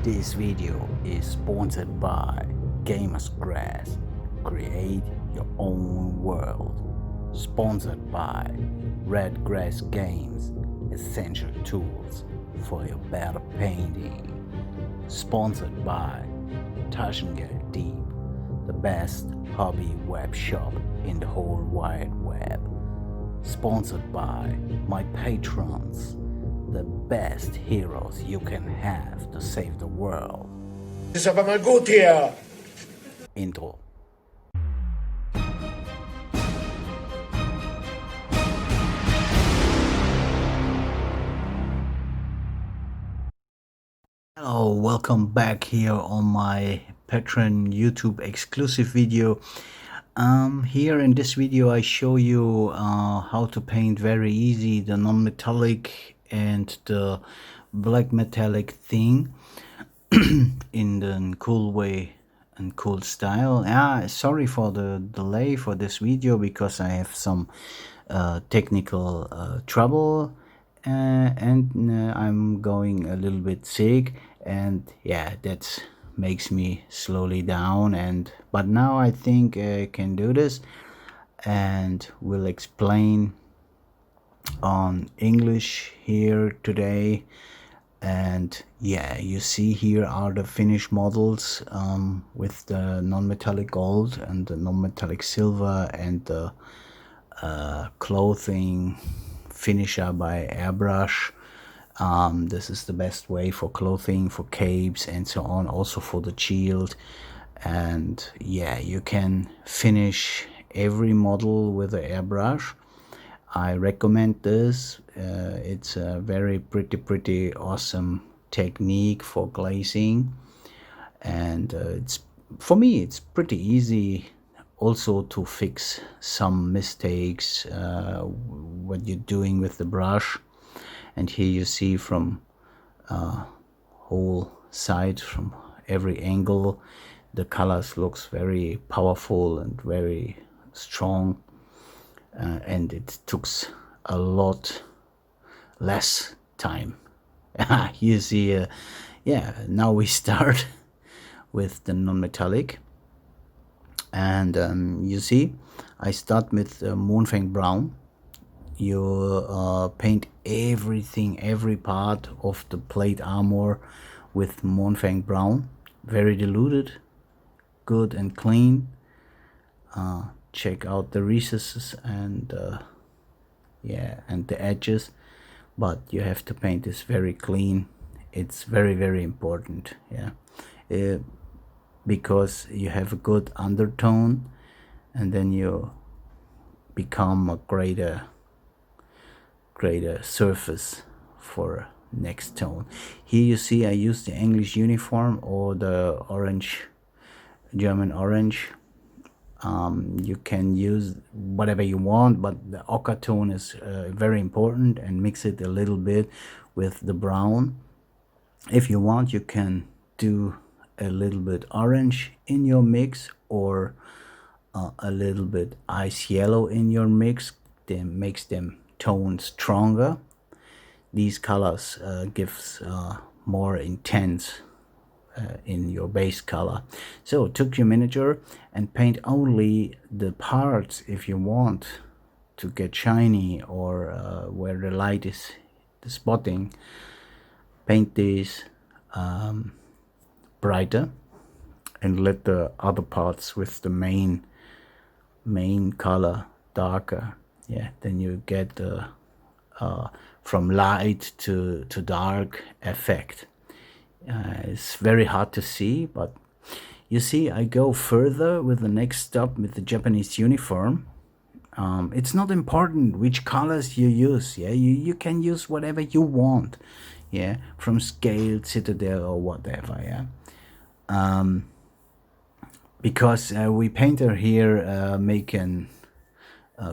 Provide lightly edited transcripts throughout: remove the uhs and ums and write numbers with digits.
This video is sponsored by Gamers Grass. Create your own world. Sponsored by Red Grass Games. Essential tools for your better painting. Sponsored by Taschengeld Deep, the best hobby web shop in the whole wide web. Sponsored by my patrons, the best heroes you can have to save the world. Ist aber mal gut hier. Intro. Hello, welcome back here on my Patreon YouTube exclusive video. Here in this video I show you how to paint very easy the non-metallic and the black metallic thing in the cool way and cool style. Sorry for the delay for this video because I have some technical trouble and I'm going a little bit sick, and yeah, that makes me slowly down, but now I think I can do this, and will explain on English here today. And yeah, you see here are the finished models with the non-metallic gold and the non-metallic silver and the clothing finisher by airbrush. This is the best way for clothing, for capes and so on, also for the shield. And yeah, you can finish every model with an airbrush. I recommend this. It's a very pretty awesome technique for glazing, and it's, for me, it's pretty easy also to fix some mistakes what you're doing with the brush. And here you see from whole side, from every angle, the colors looks very powerful and very strong, and it took a lot less time. You see, yeah, now we start with the non-metallic. And you see, I start with Moonfang Brown. You paint everything, every part of the plate armor with Moonfang Brown. Very diluted, good and clean. Check out the recesses and yeah, and the edges, but you have to paint this very clean. It's very important, yeah. Because you have a good undertone, and then you become a greater surface for next tone. Here you see I use the English uniform or the orange, German orange. You can use whatever you want, but the ochre tone is very important, and mix it a little bit with the brown. If you want, you can do a little bit orange in your mix, or a little bit ice yellow in your mix. Then makes them tone stronger. These colors gives more intense in your base color. So took your miniature and paint only the parts if you want to get shiny, or where the light is the spotting. Paint these brighter, and let the other parts with the main color darker. Yeah, then you get the from light to dark effect. It's very hard to see, but you see I go further with the next step with the Japanese uniform. It's not important which colors you use, yeah, you can use whatever you want, yeah, from Scale, Citadel or whatever, yeah. Because we painter here make an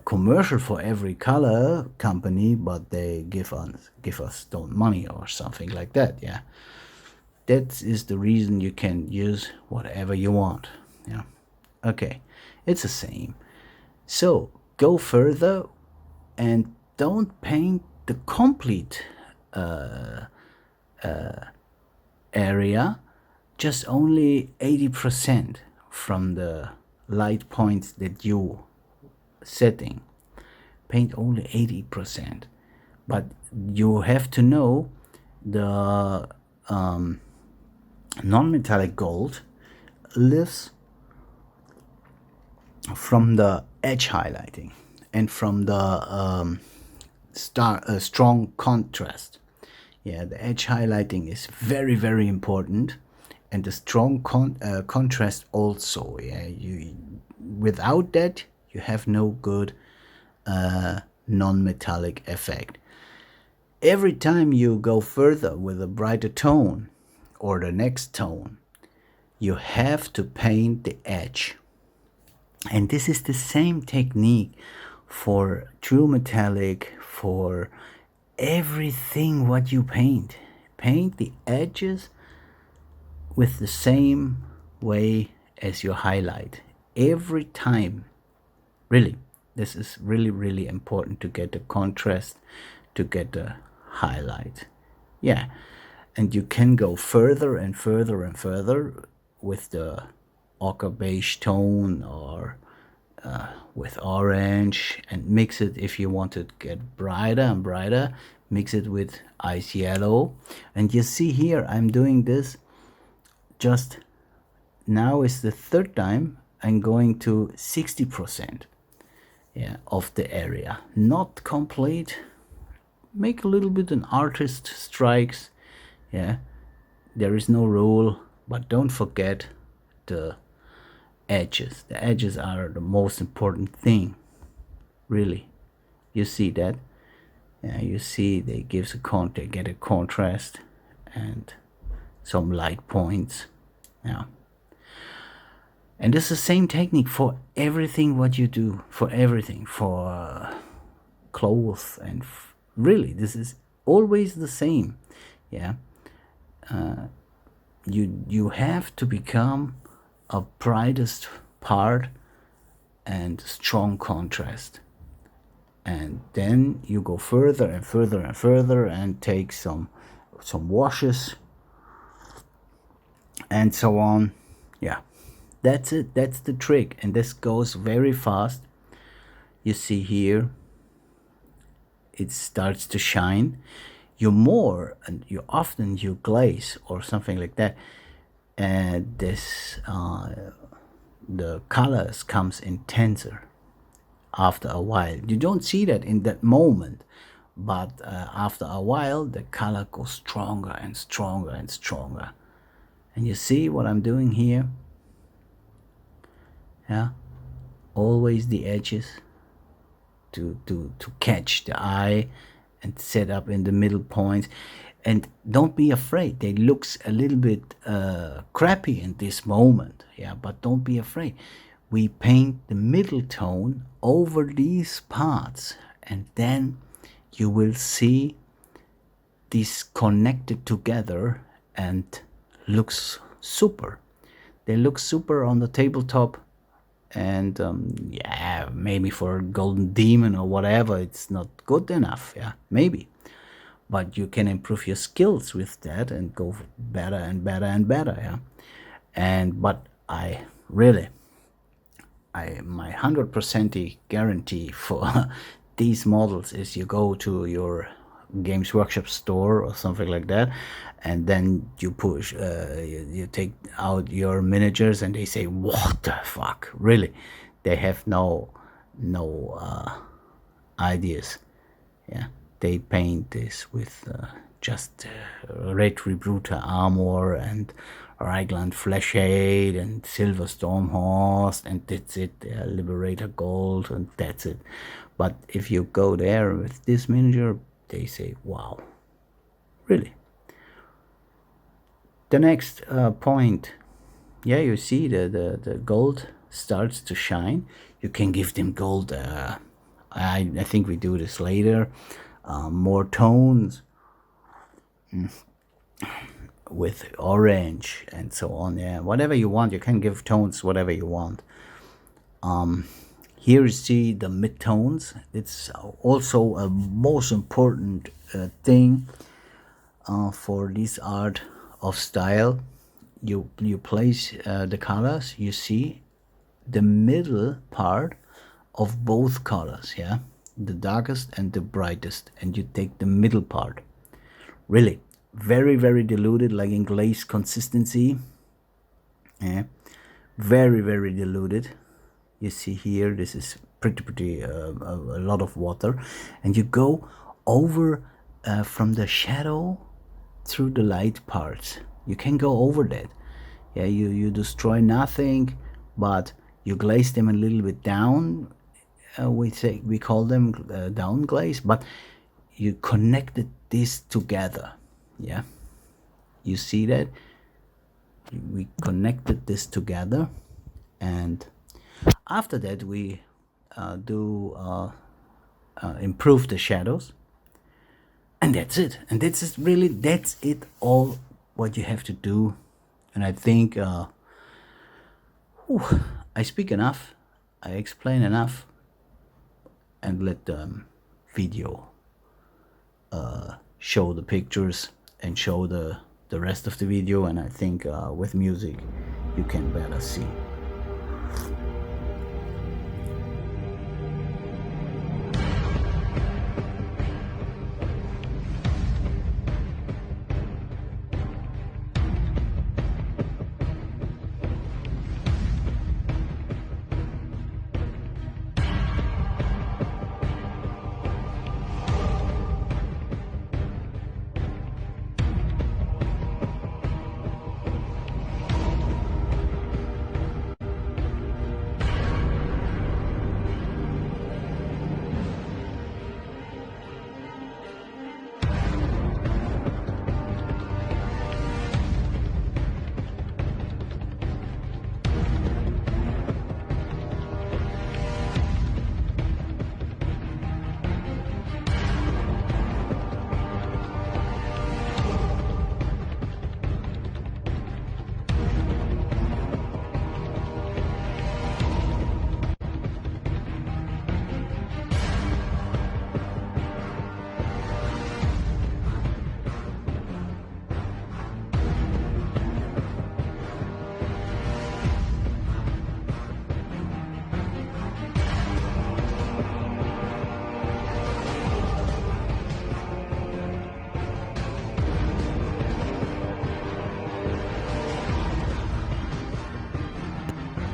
commercial for every color company, but they give us don't money or something like that, yeah. That is the reason you can use whatever you want, yeah. Okay, it's the same. So go further and don't paint the complete area just only 80% from the light points that you setting. Paint only 80%, but you have to know the non-metallic gold lives from the edge highlighting and from the strong contrast. Yeah, the edge highlighting is very, very important, and the strong contrast also. Yeah, without that you have no good non-metallic effect. Every time you go further with a brighter tone or the next tone, you have to paint the edge. And this is the same technique for true metallic, for everything what you paint. Paint the edges with the same way as you highlight. Every time. Really, this is really, really important to get the contrast, to get the highlight. Yeah, and you can go further and further and further with the ochre beige tone or with orange, and mix it. If you want to get brighter and brighter, mix it with ice yellow. And you see here I'm doing this just now. Is the third time I'm going to 60%, yeah, of the area, not complete. Make a little bit an artist strikes. Yeah, there is no rule, but don't forget the edges. The edges are the most important thing, really. You see that? Yeah, you see they gives they get a contrast and some light points. Yeah, and it's the same technique for everything what you do, for everything, for clothes, and really this is always the same. Yeah, you have to become a brightest part and strong contrast, and then you go further and further and further and take some washes and so on. Yeah, that's it. That's the trick, and this goes very fast. You see here it starts to shine. You more and you often you glaze or something like that, and this the colors comes intenser after a while. You don't see that in that moment, but after a while the color goes stronger and stronger and stronger. And you see what I'm doing here? Yeah, always the edges to catch the eye and set up in the middle points. And don't be afraid, they looks a little bit crappy in this moment, yeah, but don't be afraid. We paint the middle tone over these parts, and then you will see these connected together and looks super. They look super on the tabletop, and yeah, maybe for a golden demon or whatever it's not good enough, yeah, maybe, but you can improve your skills with that and go better and better and better. Yeah, and but I really, my 100% guarantee for these models is you go to your Games Workshop store or something like that, and then you push you take out your miniatures and they say, what the fuck, really? They have no ideas. Yeah, they paint this with just red Rebruta armor and Raglan Fleshade and Silver Stormhorse, and that's it. Liberator Gold, and that's it. But if you go there with this miniature, they say, wow, really. The next point, yeah, you see the gold starts to shine. You can give them gold. I think we do this later. More tones with orange and so on. Yeah, whatever you want, you can give tones whatever you want. Here you see the midtones. It's also a most important thing for this art of style. You place the colors. You see the middle part of both colors, yeah, the darkest and the brightest, and you take the middle part. Really, very, very diluted, like in glaze consistency. Yeah, very, very diluted. You see here, this is pretty a lot of water, and you go over from the shadow through the light parts. You can go over that. Yeah, you destroy nothing, but you glaze them a little bit down. We call them down glaze, but you connected this together. Yeah, you see that we connected this together, and after that we improve the shadows, and that's it. And that's it all what you have to do. And I think I speak enough, I explain enough, and let the video show the pictures and show the rest of the video. And I think with music you can better see.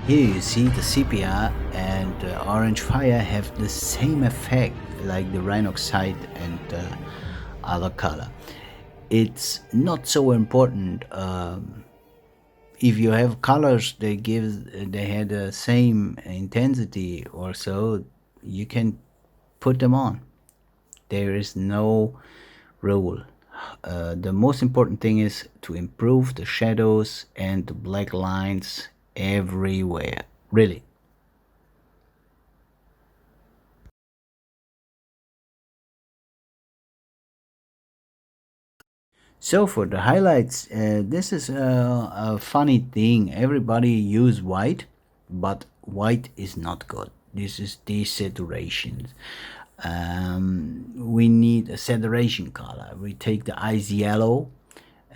Here you see the sepia and orange fire have the same effect like the rhinoxide and other color. It's not so important if you have colors they had the same intensity or so, you can put them on. There is no rule. The most important thing is to improve the shadows and the black lines everywhere, really. So for the highlights, this is a funny thing. Everybody use white, but white is not good. This is desaturation. We need a saturation color. We take the ice yellow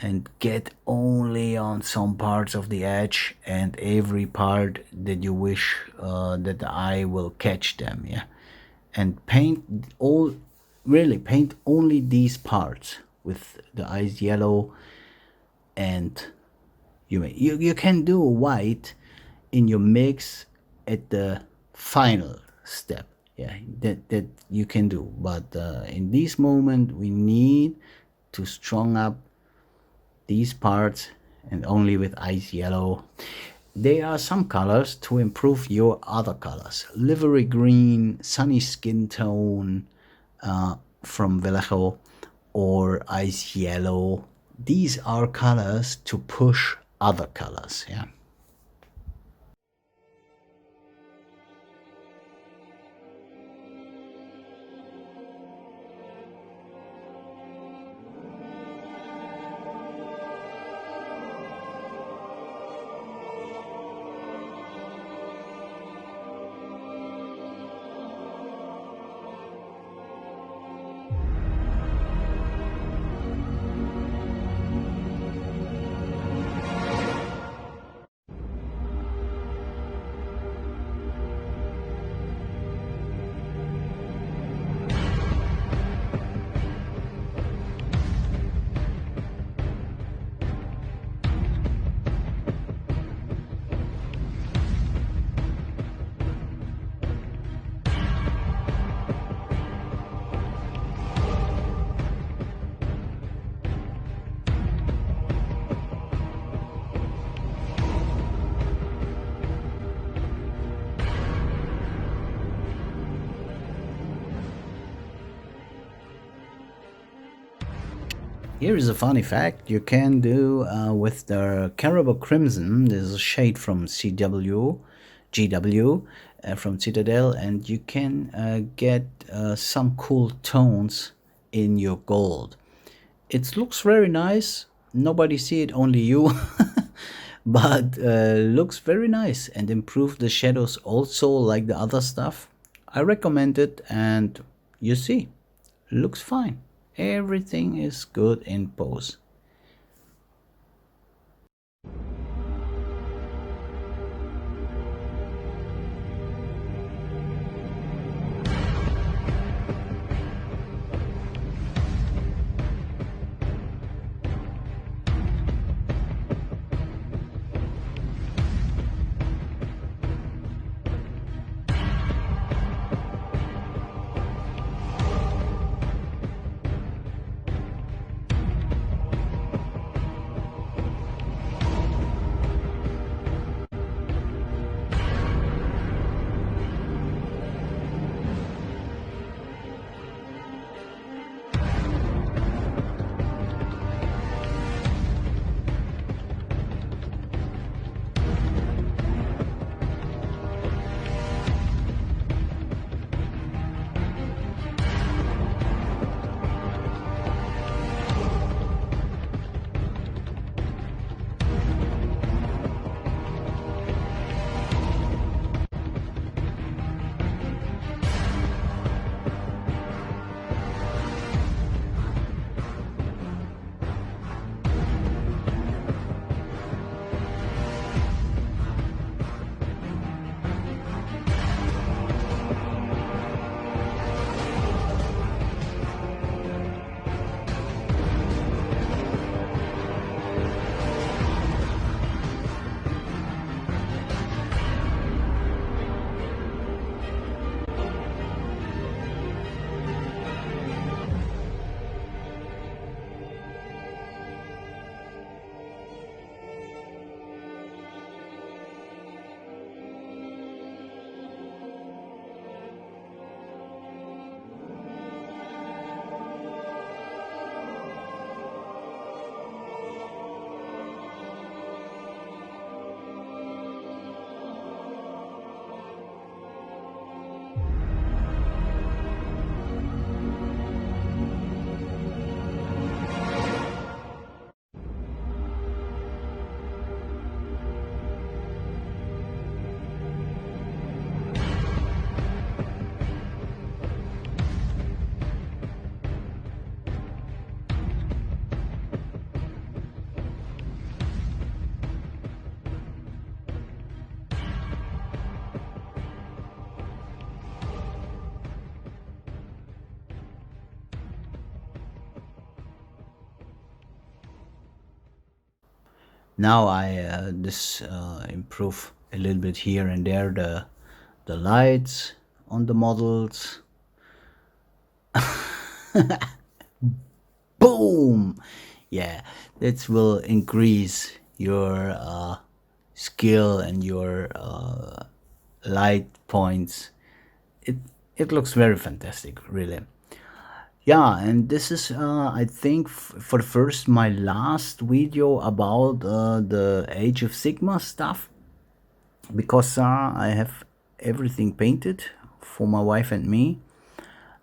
and get only on some parts of the edge and every part that you wish that the eye will catch them, yeah. And paint only these parts with the ice yellow, and you can do white in your mix at the final step, yeah, that you can do. But in this moment we need to strong up these parts, and only with ice yellow. There are some colors to improve your other colors. Livery green, sunny skin tone from Vallejo, or ice yellow. These are colors to push other colors, yeah. Here is a funny fact you can do with the Caribou Crimson. This is a shade from GW, from Citadel, and you can get some cool tones in your gold. It looks very nice. Nobody see it, only you. But looks very nice and improve the shadows also like the other stuff. I recommend it, and you see, looks fine. Everything is good in pose. Now I improve a little bit here and there the lights on the models. Boom! Yeah, that will increase your skill and your light points. It looks very fantastic, really. Yeah, and this is I think for the first my last video about the Age of Sigma stuff, because I have everything painted for my wife and me,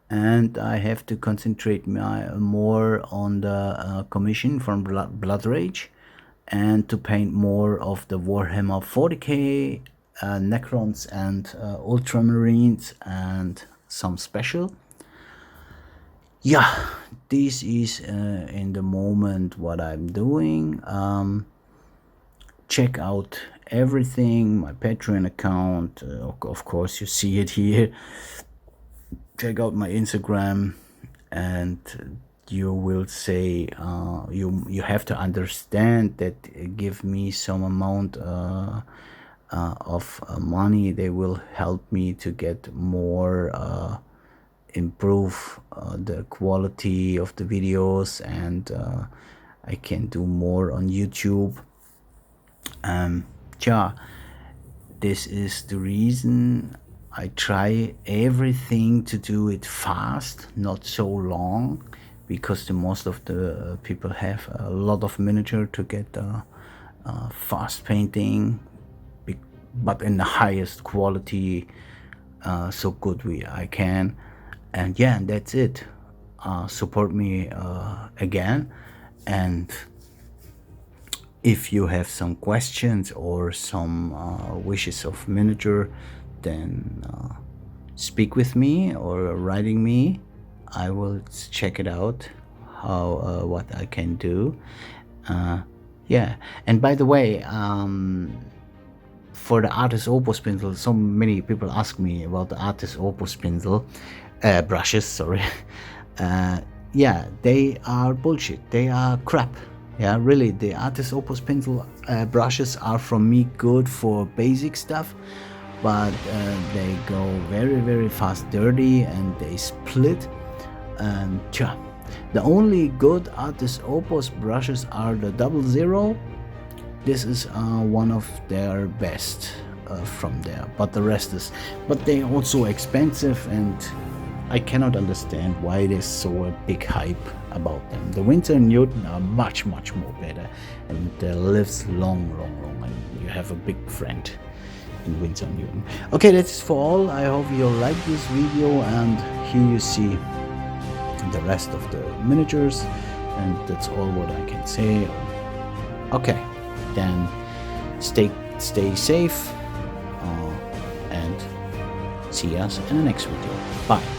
and I have to concentrate more on the commission from Blood Rage, and to paint more of the Warhammer 40k Necrons and Ultramarines and some special. Yeah, this is in the moment what I'm doing. Check out everything, my Patreon account, of course you see it here. Check out my Instagram, and you will say you have to understand that give me some amount of money. They will help me to get more improve the quality of the videos, and I can do more on YouTube. Yeah, this is the reason I try everything to do it fast, not so long, because the most of the people have a lot of miniature to get fast painting, but in the highest quality, so good I can. And yeah, that's it. Support me again, and if you have some questions or some wishes of miniature, then speak with me or writing me. I will check it out, how what I can do. Yeah, and by the way, for the Artis Opus Pinsel, so many people ask me about the Artis Opus Pinsel brushes, sorry. Yeah, they are bullshit, they are crap. Yeah, really, the Artis Opus Pinsel brushes are from me good for basic stuff, but they go very, very fast dirty and they split. And yeah, the only good Artis Opus brushes are the 00. This is one of their best from there, but the rest is, but they're also expensive, and I cannot understand why there's so a big hype about them. The Winsor and Newton are much more better, and lives long, and you have a big friend in Winsor and Newton. Okay, that's for all. I hope you like this video, and here you see the rest of the miniatures, and that's all what I can say. Okay, then stay safe, and see us in the next video. Bye.